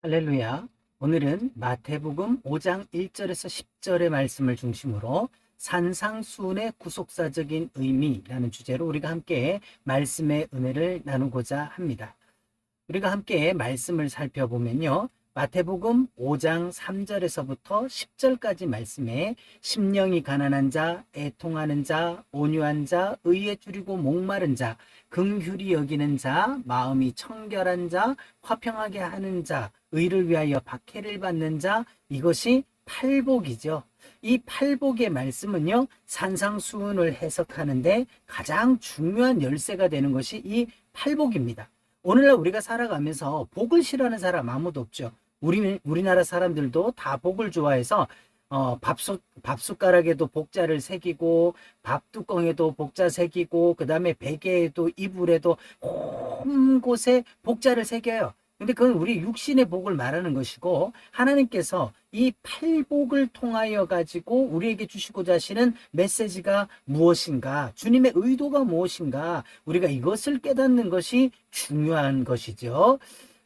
할렐루야. 오늘은 마태복음 5장 1절에서 10절의 말씀을 중심으로 산상수훈의 구속사적인 의미라는 주제로 우리가 함께 말씀의 은혜를 나누고자 합니다. 우리가 함께 말씀을 살펴보면요. 마태복음 5장 3절에서부터 10절까지 말씀에 심령이 가난한 자, 애통하는 자, 온유한 자, 의에 줄이고 목마른 자, 긍휼히 여기는 자, 마음이 청결한 자, 화평하게 하는 자, 의를 위하여 박해를 받는 자, 이것이 팔복이죠. 이 팔복의 말씀은요, 산상수훈을 해석하는데 가장 중요한 열쇠가 되는 것이 이 팔복입니다. 오늘날 우리가 살아가면서 복을 싫어하는 사람 아무도 없죠. 우리나라 사람들도 다 복을 좋아해서 밥숟가락에도 복자를 새기고 밥뚜껑에도 복자 새기고 그 다음에 베개에도 이불에도 온 곳에 복자를 새겨요. 근데 그건 우리 육신의 복을 말하는 것이고, 하나님께서 이 팔복을 통하여 가지고 우리에게 주시고자 하시는 메시지가 무엇인가, 주님의 의도가 무엇인가, 우리가 이것을 깨닫는 것이 중요한 것이죠.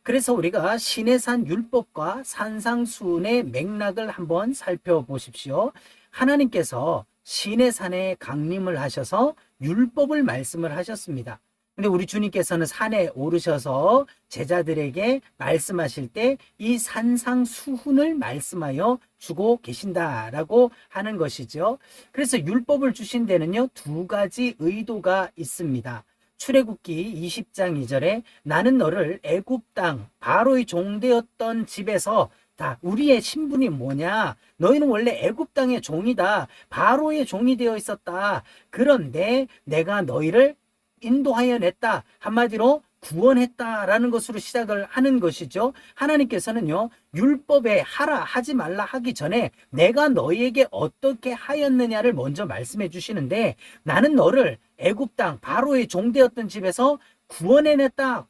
그래서 우리가 시내산 율법과 산상수훈의 맥락을 한번 살펴보십시오. 하나님께서 시내산에 강림을 하셔서 율법을 말씀을 하셨습니다. 근데 우리 주님께서는 산에 오르셔서 제자들에게 말씀하실 때 이 산상수훈을 말씀하여 주고 계신다라고 하는 것이죠. 그래서 율법을 주신 데는요, 두 가지 의도가 있습니다. 출애굽기 20장 2절에 나는 너를 애굽 땅 바로의 종되었던 집에서 다, 우리의 신분이 뭐냐? 너희는 원래 애굽 땅의 종이다. 바로의 종이 되어 있었다. 그런데 내가 너희를 인도하여 냈다. 한마디로 구원했다라는 것으로 시작을 하는 것이죠. 하나님께서는요, 율법에 하라 하지 말라 하기 전에 내가 너희에게 어떻게 하였느냐를 먼저 말씀해 주시는데, 나는 너를 애굽 땅 바로의 종되었던 집에서 구원해냈다.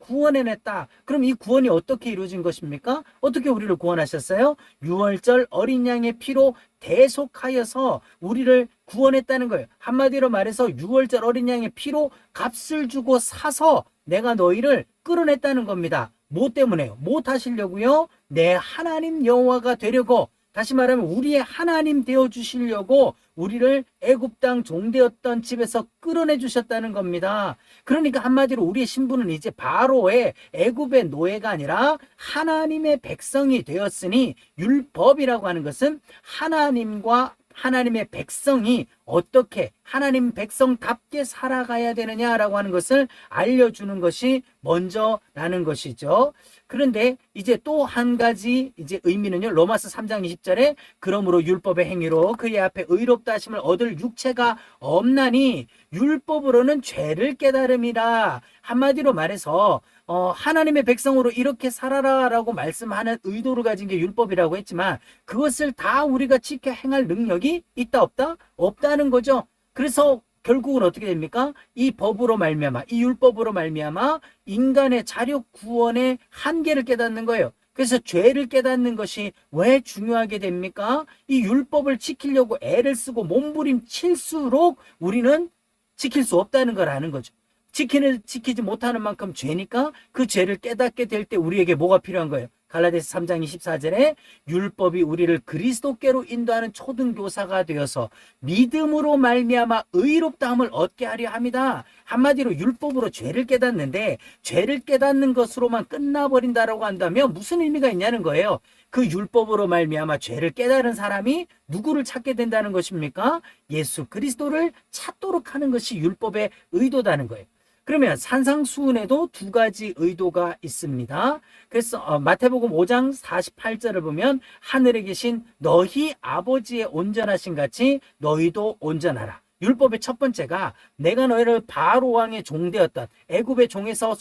그럼 이 구원이 어떻게 이루어진 것입니까? 어떻게 우리를 구원하셨어요? 유월절 어린 양의 피로 대속하여서 우리를 구원했다는 거예요. 한마디로 말해서 유월절 어린 양의 피로 값을 주고 사서 내가 너희를 끌어냈다는 겁니다. 뭐 때문에요? 뭐 하시려고요? 내 하나님 여호와가 되려고, 다시 말하면 우리의 하나님 되어 주시려고 우리를 애굽 땅 종되었던 집에서 끌어내 주셨다는 겁니다. 그러니까 한마디로 우리의 신분은 이제 바로의 애굽의 노예가 아니라 하나님의 백성이 되었으니, 율법이라고 하는 것은 하나님과 하나님의 백성이 어떻게 하나님 백성답게 살아가야 되느냐라고 하는 것을 알려주는 것이 먼저라는 것이죠. 그런데 이제 또 한 가지 이제 의미는요, 로마서 3장 20절에 그러므로 율법의 행위로 그의 앞에 의롭다 하심을 얻을 육체가 없나니 율법으로는 죄를 깨달음이라. 한마디로 말해서 하나님의 백성으로 이렇게 살아라라고 말씀하는 의도를 가진 게 율법이라고 했지만, 그것을 다 우리가 지켜 행할 능력이 있다 없다? 없다는 거죠. 그래서 결국은 어떻게 됩니까? 이 법으로 말미암아, 이 율법으로 말미암아 인간의 자력 구원의 한계를 깨닫는 거예요. 그래서 죄를 깨닫는 것이 왜 중요하게 됩니까? 이 율법을 지키려고 애를 쓰고 몸부림칠수록 우리는 지킬 수 없다는 걸 아는 거죠. 지키지 못하는 만큼 죄니까 그 죄를 깨닫게 될 때 우리에게 뭐가 필요한 거예요? 갈라디아서 3장 24절에 율법이 우리를 그리스도께로 인도하는 초등교사가 되어서 믿음으로 말미암아 의롭다함을 얻게 하려 합니다. 한마디로 율법으로 죄를 깨닫는데, 죄를 깨닫는 것으로만 끝나버린다라고 한다면 무슨 의미가 있냐는 거예요. 그 율법으로 말미암아 죄를 깨달은 사람이 누구를 찾게 된다는 것입니까? 예수 그리스도를 찾도록 하는 것이 율법의 의도다는 거예요. 그러면 산상수훈에도 두 가지 의도가 있습니다. 그래서 마태복음 5장 48절을 보면 하늘에 계신 너희 아버지의 온전하신 같이 너희도 온전하라. 율법의 첫 번째가 내가 너희를 바로 왕의 종되었던 애굽의 종에서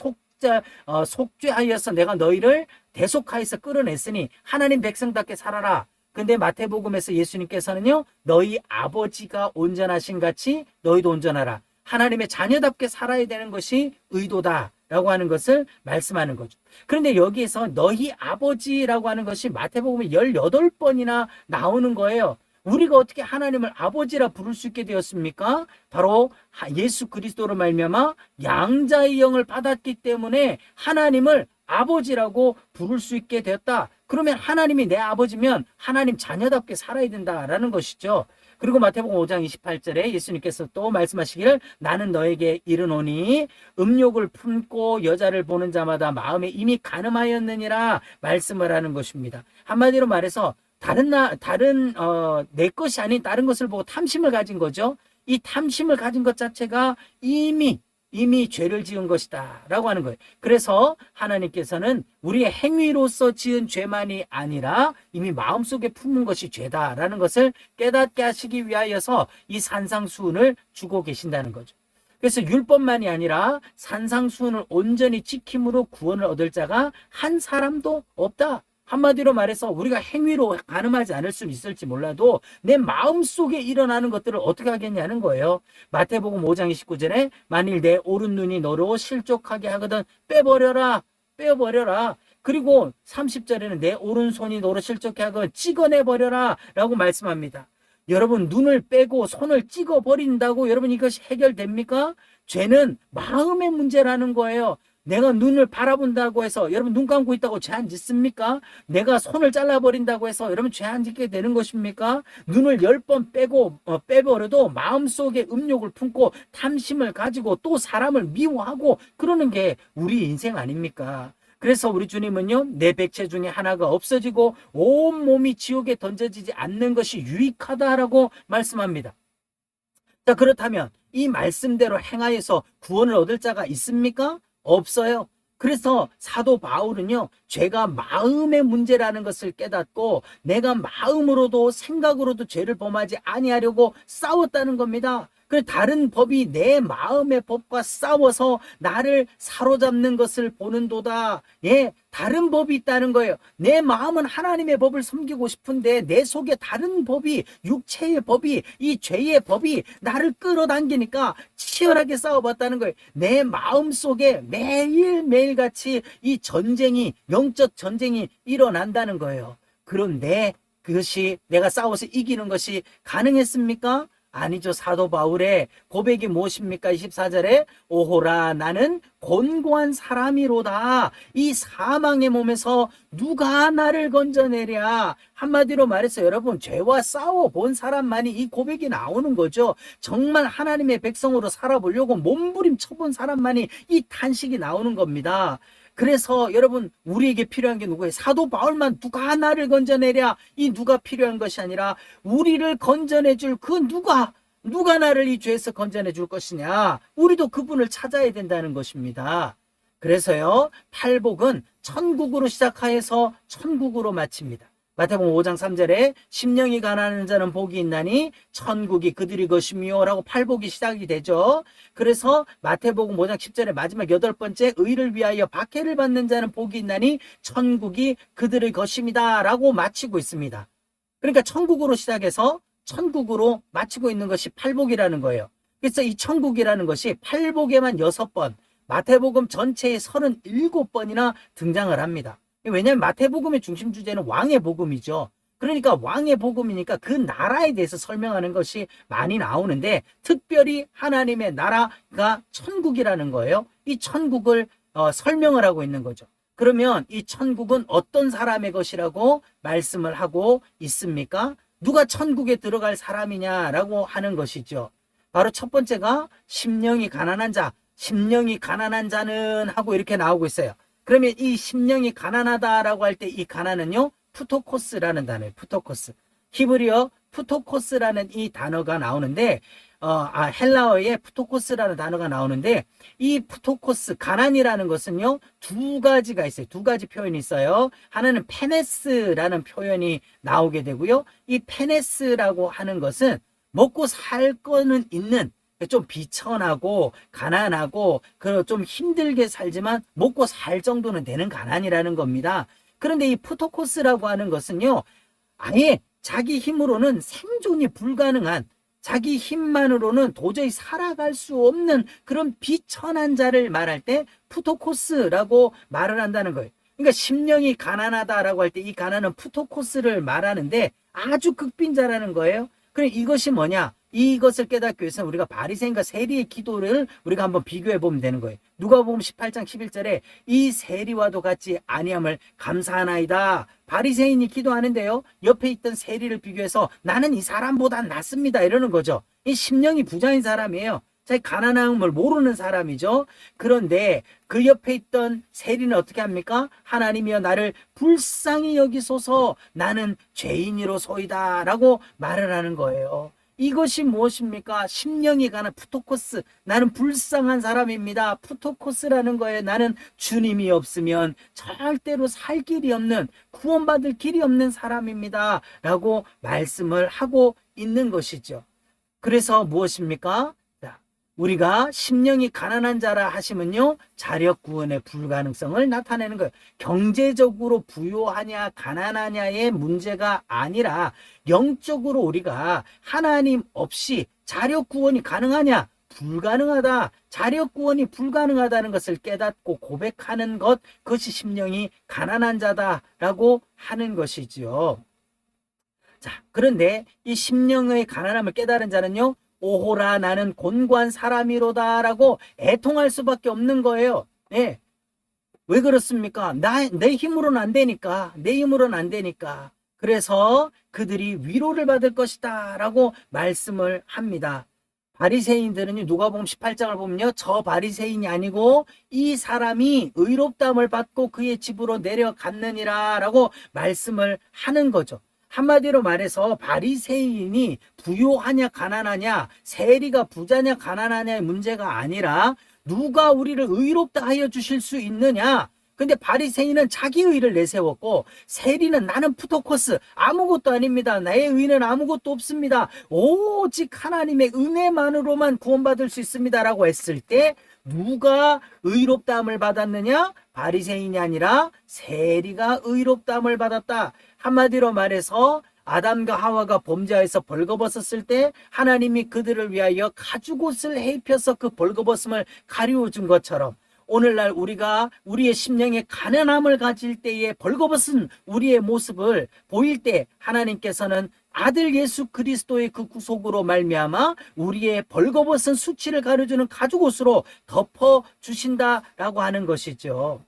속죄하여서 내가 너희를 대속하여서 끌어냈으니 하나님 백성답게 살아라. 근데 마태복음에서 예수님께서는요, 너희 아버지가 온전하신 같이 너희도 온전하라. 하나님의 자녀답게 살아야 되는 것이 의도다라고 하는 것을 말씀하는 거죠. 그런데 여기에서 너희 아버지라고 하는 것이 마태복음에 18번이나 나오는 거예요. 우리가 어떻게 하나님을 아버지라 부를 수 있게 되었습니까? 바로 예수 그리스도로 말미암아 양자의 영을 받았기 때문에 하나님을 아버지라고 부를 수 있게 되었다. 그러면 하나님이 내 아버지면 하나님 자녀답게 살아야 된다라는 것이죠. 그리고 마태복음 5장 28절에 예수님께서 또 말씀하시기를 나는 너에게 이르노니 음욕을 품고 여자를 보는 자마다 마음에 이미 간음하였느니라 말씀을 하는 것입니다. 한마디로 말해서 내 것이 아닌 다른 것을 보고 탐심을 가진 거죠. 이 탐심을 가진 것 자체가 이미 죄를 지은 것이다 라고 하는 거예요. 그래서 하나님께서는 우리의 행위로서 지은 죄만이 아니라 이미 마음속에 품은 것이 죄다라는 것을 깨닫게 하시기 위하여서 이 산상수훈을 주고 계신다는 거죠. 그래서 율법만이 아니라 산상수훈을 온전히 지킴으로 구원을 얻을 자가 한 사람도 없다. 한마디로 말해서 우리가 행위로 간음하지 않을 수는 있을지 몰라도 내 마음속에 일어나는 것들을 어떻게 하겠냐는 거예요. 마태복음 5장 29절에 만일 내 오른 눈이 너로 실족하게 하거든 빼버려라. 그리고 30절에는 내 오른손이 너로 실족하게 하거든 찍어내버려라 라고 말씀합니다. 여러분 눈을 빼고 손을 찍어버린다고 여러분 이것이 해결됩니까? 죄는 마음의 문제라는 거예요. 내가 눈을 바라본다고 해서 여러분 눈 감고 있다고 죄 안 짓습니까? 내가 손을 잘라버린다고 해서 여러분 죄 안 짓게 되는 것입니까? 눈을 10번 빼버려도 마음속에 음욕을 품고 탐심을 가지고 또 사람을 미워하고 그러는 게 우리 인생 아닙니까? 그래서 우리 주님은요 내 백체 중에 하나가 없어지고 온 몸이 지옥에 던져지지 않는 것이 유익하다라고 말씀합니다. 자, 그렇다면 이 말씀대로 행하여서 구원을 얻을 자가 있습니까? 없어요. 그래서 사도 바울은요 죄가 마음의 문제라는 것을 깨닫고 내가 마음으로도 생각으로도 죄를 범하지 아니하려고 싸웠다는 겁니다. 그 다른 법이 내 마음의 법과 싸워서 나를 사로잡는 것을 보는도다. 예, 다른 법이 있다는 거예요. 내 마음은 하나님의 법을 섬기고 싶은데 내 속에 다른 법이, 육체의 법이, 이 죄의 법이 나를 끌어당기니까 치열하게 싸워봤다는 거예요. 내 마음 속에 매일매일 같이 이 전쟁이, 영적 전쟁이 일어난다는 거예요. 그런데 그것이 내가 싸워서 이기는 것이 가능했습니까? 아니죠. 사도 바울의 고백이 무엇입니까? 24절에 오호라 나는 곤고한 사람이로다. 이 사망의 몸에서 누가 나를 건져내랴. 한마디로 말해서 여러분 죄와 싸워본 사람만이 이 고백이 나오는 거죠. 정말 하나님의 백성으로 살아보려고 몸부림쳐본 사람만이 이 탄식이 나오는 겁니다. 그래서 여러분 우리에게 필요한 게 누구예요? 사도 바울만 누가 나를 건져내랴. 이 누가 필요한 것이 아니라 우리를 건져내줄 그 누가 나를 이 죄에서 건져내 줄 것이냐. 우리도 그분을 찾아야 된다는 것입니다. 그래서요 팔복은 천국으로 시작하여서 천국으로 마칩니다. 마태복음 5장 3절에 심령이 가난한 자는 복이 있나니 천국이 그들이 것이며 라고 팔복이 시작이 되죠. 그래서 마태복음 5장 10절에 마지막 8번째 의를 위하여 박해를 받는 자는 복이 있나니 천국이 그들의 것입니다 라고 마치고 있습니다. 그러니까 천국으로 시작해서 천국으로 마치고 있는 것이 팔복이라는 거예요. 그래서 이 천국이라는 것이 팔복에만 6번, 마태복음 전체에 37번이나 등장을 합니다. 왜냐하면 마태복음의 중심 주제는 왕의 복음이죠. 그러니까 왕의 복음이니까 그 나라에 대해서 설명하는 것이 많이 나오는데 특별히 하나님의 나라가 천국이라는 거예요. 이 천국을 설명을 하고 있는 거죠. 그러면 이 천국은 어떤 사람의 것이라고 말씀을 하고 있습니까? 누가 천국에 들어갈 사람이냐라고 하는 것이죠. 바로 첫 번째가 심령이 가난한 자는 하고 이렇게 나오고 있어요. 그러면 이 심령이 가난하다라고 할 때 이 가난은요 푸토코스라는 단어예요. 푸토코스. 히브리어 푸토코스라는 이 단어가 나오는데 헬라어에 푸토코스라는 단어가 나오는데 이 푸토코스 가난이라는 것은요 두 가지가 있어요. 두 가지 표현이 있어요. 하나는 페네스라는 표현이 나오게 되고요. 이 페네스라고 하는 것은 먹고 살 거는 있는 좀 비천하고 가난하고 좀 힘들게 살지만 먹고 살 정도는 되는 가난이라는 겁니다. 그런데 이 푸토코스라고 하는 것은요 아예 자기 힘으로는 생존이 불가능한, 자기 힘만으로는 도저히 살아갈 수 없는 그런 비천한 자를 말할 때 푸토코스라고 말을 한다는 거예요. 그러니까 심령이 가난하다라고 할 때 이 가난은 푸토코스를 말하는데 아주 극빈자라는 거예요. 그럼 이것이 뭐냐? 이것을 깨닫기 위해서는 우리가 바리새인과 세리의 기도를 우리가 한번 비교해 보면 되는 거예요. 누가복음 18장 11절에 이 세리와도 같이 아니함을 감사하나이다. 바리새인이 기도하는데요, 옆에 있던 세리를 비교해서 나는 이 사람보다 낫습니다 이러는 거죠. 이 심령이 부자인 사람이에요. 자기 가난함을 모르는 사람이죠. 그런데 그 옆에 있던 세리는 어떻게 합니까? 하나님이여 나를 불쌍히 여기소서, 나는 죄인이로소이다 라고 말을 하는 거예요. 이것이 무엇입니까? 심령이 가는 푸토코스, 나는 불쌍한 사람입니다. 푸토코스라는 거예요. 나는 주님이 없으면 절대로 살 길이 없는, 구원받을 길이 없는 사람입니다 라고 말씀을 하고 있는 것이죠. 그래서 무엇입니까? 우리가 심령이 가난한 자라 하시면요, 자력 구원의 불가능성을 나타내는 거예요. 경제적으로 부유하냐 가난하냐의 문제가 아니라 영적으로 우리가 하나님 없이 자력 구원이 가능하냐, 불가능하다, 자력 구원이 불가능하다는 것을 깨닫고 고백하는 것, 그것이 심령이 가난한 자다라고 하는 것이지요. 자, 그런데 이 심령의 가난함을 깨달은 자는요, 오호라 나는 곤고한 사람이로다 라고 애통할 수밖에 없는 거예요. 네. 왜 그렇습니까? 내 힘으로는 안 되니까. 내 힘으로는 안 되니까. 그래서 그들이 위로를 받을 것이다 라고 말씀을 합니다. 바리새인들은 누가복음 18장을 보면요, 저 바리새인이 아니고 이 사람이 의롭다함을 받고 그의 집으로 내려갔느니라 라고 말씀을 하는 거죠. 한마디로 말해서 바리새인이 부유하냐 가난하냐, 세리가 부자냐 가난하냐의 문제가 아니라 누가 우리를 의롭다 하여 주실 수 있느냐. 근데 바리새인은 자기 의를 내세웠고, 세리는 나는 푸토코스, 아무것도 아닙니다. 나의 의는 아무것도 없습니다. 오직 하나님의 은혜만으로만 구원받을 수 있습니다 라고 했을 때 누가 의롭다함을 받았느냐? 바리새인이 아니라 세리가 의롭다함을 받았다. 한마디로 말해서 아담과 하와가 범죄하여서 벌거벗었을 때 하나님이 그들을 위하여 가죽옷을 해입혀서 그 벌거벗음을 가리워준 것처럼, 오늘날 우리가 우리의 심령에 가난함을 가질 때에 벌거벗은 우리의 모습을 보일 때 하나님께서는 아들 예수 그리스도의 그 구속으로 말미암아 우리의 벌거벗은 수치를 가려주는 가죽옷으로 덮어주신다라고 하는 것이죠.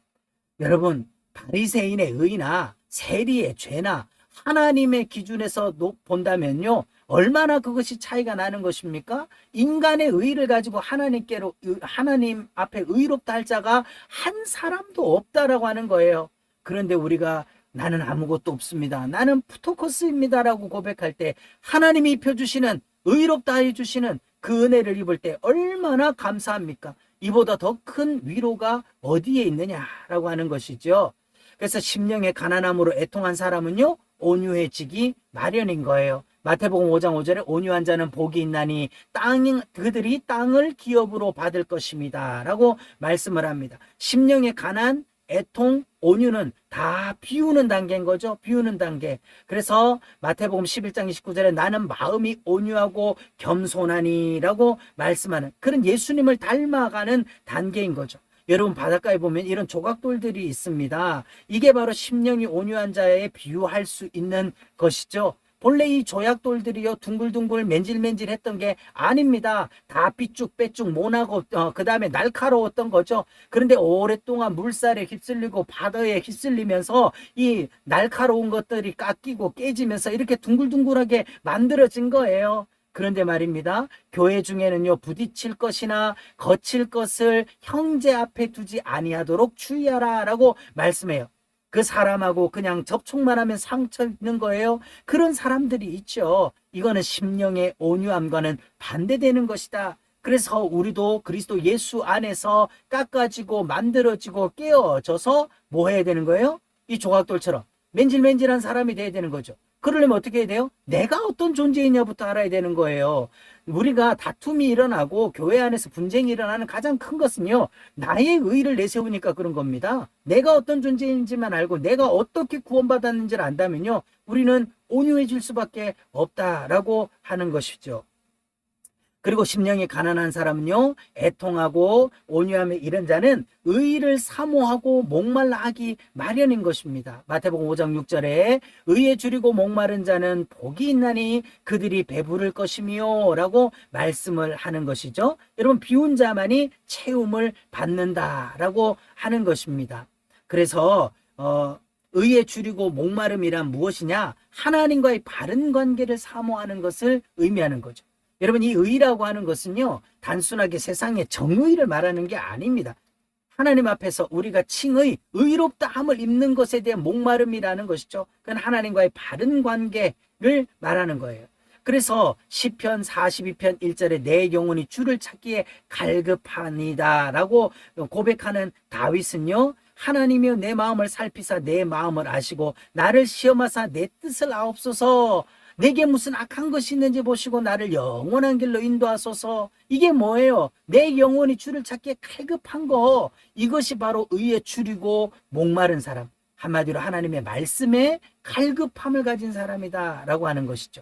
여러분, 바리새인의 의나 세리의 죄나 하나님의 기준에서 본다면요, 얼마나 그것이 차이가 나는 것입니까? 인간의 의를 가지고 하나님 앞에 의롭다 할 자가 한 사람도 없다라고 하는 거예요. 그런데 우리가 나는 아무것도 없습니다, 나는 푸토코스입니다라고 고백할 때 하나님이 입혀주시는, 의롭다 해주시는 그 은혜를 입을 때 얼마나 감사합니까? 이보다 더 큰 위로가 어디에 있느냐라고 하는 것이죠. 그래서 심령의 가난함으로 애통한 사람은요, 온유해지기 마련인 거예요. 마태복음 5장 5절에 온유한 자는 복이 있나니 그들이 땅을 기업으로 받을 것입니다 라고 말씀을 합니다. 심령의 가난, 애통, 온유는 다 비우는 단계인 거죠. 비우는 단계. 그래서 마태복음 11장 29절에 나는 마음이 온유하고 겸손하니 라고 말씀하는 그런 예수님을 닮아가는 단계인 거죠. 여러분, 바닷가에 보면 이런 조각돌들이 있습니다. 이게 바로 심령이 온유한 자에 비유할 수 있는 것이죠. 본래 이 조약돌들이요, 둥글둥글 맨질맨질했던 게 아닙니다. 다 삐쭉빼쭉 모나고 그 다음에 날카로웠던 거죠. 그런데 오랫동안 물살에 휩쓸리고 바다에 휩쓸리면서 이 날카로운 것들이 깎이고 깨지면서 이렇게 둥글둥글하게 만들어진 거예요. 그런데 말입니다, 교회 중에는요, 부딪힐 것이나 거칠 것을 형제 앞에 두지 아니하도록 주의하라 라고 말씀해요. 그 사람하고 그냥 접촉만 하면 상처 있는 거예요. 그런 사람들이 있죠. 이거는 심령의 온유함과는 반대되는 것이다. 그래서 우리도 그리스도 예수 안에서 깎아지고 만들어지고 깨어져서 뭐 해야 되는 거예요? 이 조각돌처럼 맨질맨질한 사람이 돼야 되는 거죠. 그러려면 어떻게 해야 돼요? 내가 어떤 존재이냐부터 알아야 되는 거예요. 우리가 다툼이 일어나고 교회 안에서 분쟁이 일어나는 가장 큰 것은요, 나의 의의를 내세우니까 그런 겁니다. 내가 어떤 존재인지만 알고 내가 어떻게 구원받았는지를 안다면요, 우리는 온유해질 수밖에 없다라고 하는 것이죠. 그리고 심령이 가난한 사람은요, 애통하고 온유함에 이른 자는 의를 사모하고 목말라 하기 마련인 것입니다. 마태복음 5장 6절에 의에 줄이고 목마른 자는 복이 있나니 그들이 배부를 것이며 라고 말씀을 하는 것이죠. 여러분, 비운 자만이 채움을 받는다라고 하는 것입니다. 그래서 의에 줄이고 목마름이란 무엇이냐? 하나님과의 바른 관계를 사모하는 것을 의미하는 거죠. 여러분, 이 의라고 하는 것은요, 단순하게 세상의 정의를 말하는 게 아닙니다. 하나님 앞에서 우리가 칭의, 의롭다함을 입는 것에 대한 목마름이라는 것이죠. 그건 하나님과의 바른 관계를 말하는 거예요. 그래서 시편 42편 1절에 내 영혼이 주를 찾기에 갈급하니다 라고 고백하는 다윗은요, 하나님이여 내 마음을 살피사 내 마음을 아시고 나를 시험하사 내 뜻을 아옵소서. 내게 무슨 악한 것이 있는지 보시고 나를 영원한 길로 인도하소서. 이게 뭐예요? 내 영혼이 주를 찾기에 갈급한 거. 이것이 바로 의에 줄이고 목마른 사람. 한마디로 하나님의 말씀에 갈급함을 가진 사람이다 라고 하는 것이죠.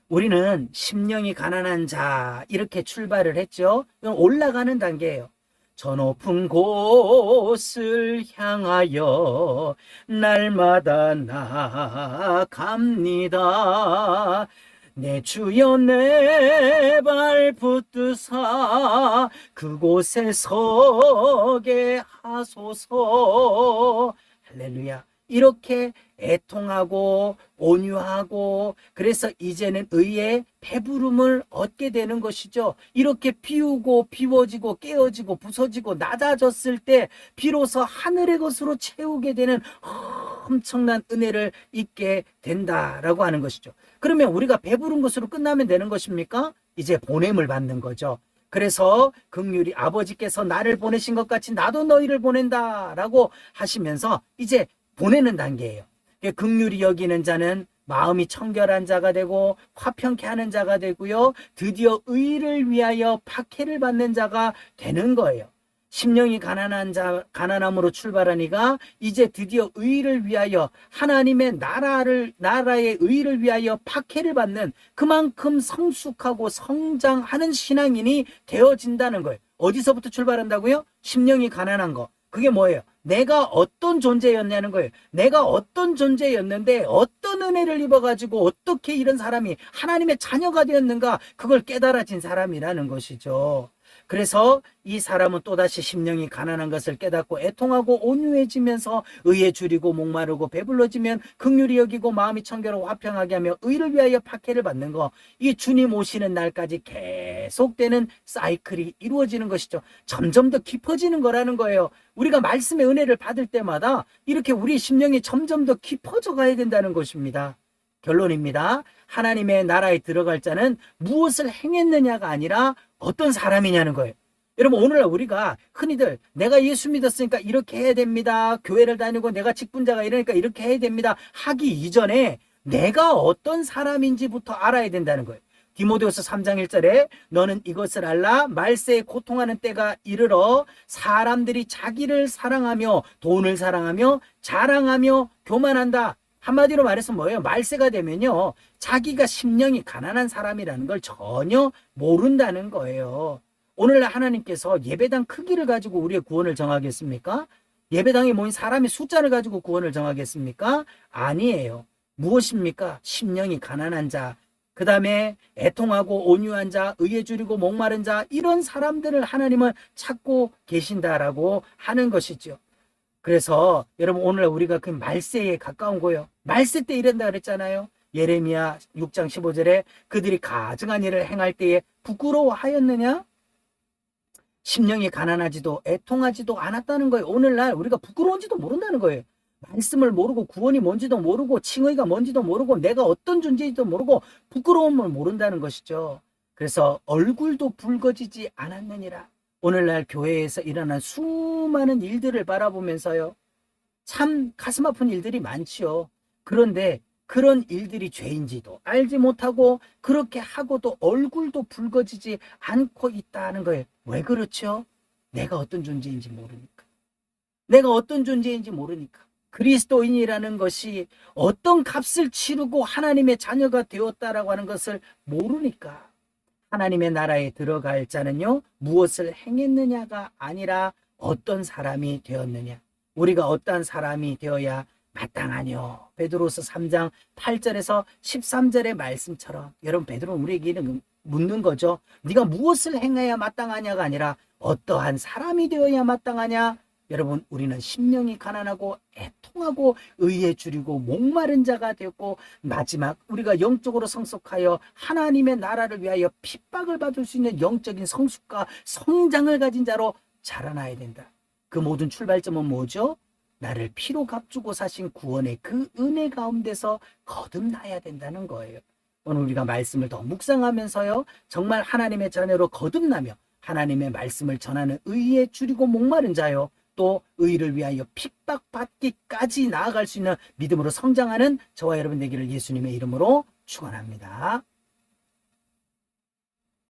우리는 심령이 가난한 자 이렇게 출발을 했죠. 이건 올라가는 단계예요. 저 높은 곳을 향하여 날마다 나아갑니다. 내 주여 내 발 붙드사 그곳에 서게 하소서. 할렐루야. 이렇게 애통하고 온유하고 그래서 이제는 의의 배부름을 얻게 되는 것이죠. 이렇게 비우고 비워지고 깨어지고 부서지고 낮아졌을 때 비로소 하늘의 것으로 채우게 되는 엄청난 은혜를 입게 된다라고 하는 것이죠. 그러면 우리가 배부른 것으로 끝나면 되는 것입니까? 이제 보냄을 받는 거죠. 그래서 긍휼히 아버지께서 나를 보내신 것 같이 나도 너희를 보낸다라고 하시면서 이제 보내는 단계예요. 긍휼히 여기는 자는 마음이 청결한 자가 되고 화평케 하는 자가 되고요. 드디어 의를 위하여 박해를 받는 자가 되는 거예요. 심령이 가난한 자, 가난함으로 출발하니까 이제 드디어 의를 위하여 하나님의 나라의 의를 위하여 박해를 받는 그만큼 성숙하고 성장하는 신앙인이 되어진다는 거예요. 어디서부터 출발한다고요? 심령이 가난한 거. 그게 뭐예요? 내가 어떤 존재였냐는 거예요. 내가 어떤 존재였는데 어떤 은혜를 입어가지고 어떻게 이런 사람이 하나님의 자녀가 되었는가 그걸 깨달아진 사람이라는 것이죠. 그래서 이 사람은 또다시 심령이 가난한 것을 깨닫고 애통하고 온유해지면서 의에 줄이고 목마르고 배불러지면 긍휼히 여기고 마음이 청결하고 화평하게 하며 의를 위하여 박해를 받는 거. 이게 주님 오시는 날까지 계속되는 사이클이 이루어지는 것이죠. 점점 더 깊어지는 거라는 거예요. 우리가 말씀의 은혜를 받을 때마다 이렇게 우리 심령이 점점 더 깊어져 가야 된다는 것입니다. 결론입니다. 하나님의 나라에 들어갈 자는 무엇을 행했느냐가 아니라 어떤 사람이냐는 거예요. 여러분, 오늘날 우리가 흔히들 내가 예수 믿었으니까 이렇게 해야 됩니다. 교회를 다니고 내가 직분자가 이러니까 이렇게 해야 됩니다. 하기 이전에 내가 어떤 사람인지부터 알아야 된다는 거예요. 디모데후서 3장 1절에 너는 이것을 알라 말세에 고통하는 때가 이르러 사람들이 자기를 사랑하며 돈을 사랑하며 자랑하며 교만한다. 한마디로 말해서 뭐예요? 말세가 되면요, 자기가 심령이 가난한 사람이라는 걸 전혀 모른다는 거예요. 오늘날 하나님께서 예배당 크기를 가지고 우리의 구원을 정하겠습니까? 예배당에 모인 사람의 숫자를 가지고 구원을 정하겠습니까? 아니에요. 무엇입니까? 심령이 가난한 자, 그 다음에 애통하고 온유한 자, 의에 줄이고 목마른 자, 이런 사람들을 하나님은 찾고 계신다라고 하는 것이죠. 그래서 여러분, 오늘 우리가 그 말세에 가까운 거예요. 말세 때 이런다 그랬잖아요. 예레미야 6장 15절에 그들이 가증한 일을 행할 때에 부끄러워하였느냐? 심령이 가난하지도 애통하지도 않았다는 거예요. 오늘날 우리가 부끄러운지도 모른다는 거예요. 말씀을 모르고 구원이 뭔지도 모르고 칭의가 뭔지도 모르고 내가 어떤 존재인지도 모르고 부끄러움을 모른다는 것이죠. 그래서 얼굴도 붉어지지 않았느니라. 오늘날 교회에서 일어난 수많은 일들을 바라보면서요, 참 가슴 아픈 일들이 많지요. 그런데 그런 일들이 죄인지도 알지 못하고 그렇게 하고도 얼굴도 붉어지지 않고 있다는 거예요. 왜 그렇죠? 내가 어떤 존재인지 모르니까. 내가 어떤 존재인지 모르니까. 그리스도인이라는 것이 어떤 값을 치르고 하나님의 자녀가 되었다라고 하는 것을 모르니까. 하나님의 나라에 들어갈 자는요, 무엇을 행했느냐가 아니라 어떤 사람이 되었느냐. 우리가 어떤 사람이 되어야 마땅하뇨. 베드로서 3장 8절에서 13절의 말씀처럼, 여러분, 베드로는 우리에게 묻는 거죠. 네가 무엇을 행해야 마땅하냐가 아니라 어떠한 사람이 되어야 마땅하냐. 여러분, 우리는 심령이 가난하고 애통하고 의에 줄이고 목마른 자가 되었고, 마지막 우리가 영적으로 성숙하여 하나님의 나라를 위하여 핍박을 받을 수 있는 영적인 성숙과 성장을 가진 자로 자라나야 된다. 그 모든 출발점은 뭐죠? 나를 피로 값주고 사신 구원의 그 은혜 가운데서 거듭나야 된다는 거예요. 오늘 우리가 말씀을 더 묵상하면서요, 정말 하나님의 자녀로 거듭나며 하나님의 말씀을 전하는 의에 줄이고 목마른 자요, 또 의를 위하여 핍박받기까지 나아갈 수 있는 믿음으로 성장하는 저와 여러분 되기를 예수님의 이름으로 축원합니다.